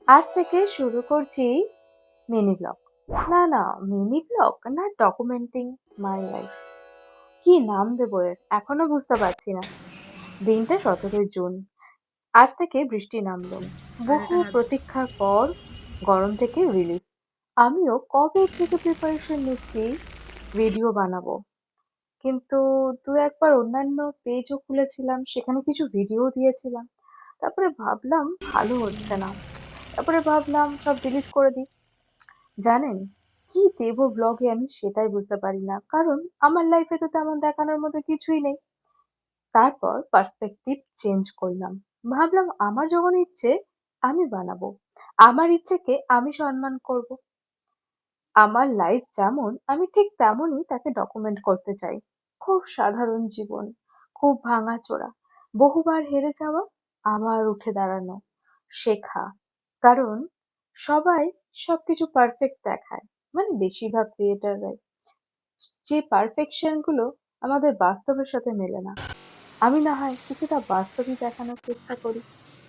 আজ থেকে শুরু করছি মিনি ব্লগ। না, মিনি ব্লগ না, ডকুমেন্টিং মাই লাইফ। কি নাম দেবো এর এখনো বুঝতে পারছি না। দিনটা 17ই জুন। আজ থেকে বৃষ্টি নামলো। বহু প্রতীক্ষার পর গরম থেকে রিলিফ। আমিও কবে থেকে প্রিপারেশন নিচ্ছি ভিডিও বানাবো, কিন্তু দু একবার অন্যান্য পেজও খুলেছিলাম, সেখানে কিছু ভিডিও দিয়েছিলাম। তারপরে ভাবলাম ভালো হচ্ছে না। তারপরে ভাবলাম সব ডিলিট করে দিই। জানেন, কি দেব ব্লগে আমি সেটাই বুঝতে পারি না, কারণ আমার লাইফে তো তেমন দেখানোর মতো কিছুই নেই। তারপর পার্সপেক্টিভ চেঞ্জ করলাম। ভাবলাম আমার যখন ইচ্ছে আমি বানাবো, আমার ইচ্ছেকে আমি সম্মান করব। আমার লাইফ যেমন আমি ঠিক তেমনই তাকে ডকুমেন্ট করতে চাই। খুব সাধারণ জীবন, খুব ভাঙাচোরা, বহুবার হেরে যাওয়া, আবার উঠে দাঁড়ানো, শেখা। কারণ সবাই সবকিছু পারফেক্ট দেখায়, মানে বেশিরভাগ ক্রিয়েটাররাই। যে পারফেকশন গুলো আমাদের বাস্তবের সাথে মেলে না। আমি না হয় কিছুটা বাস্তবই দেখানোর চেষ্টা করি।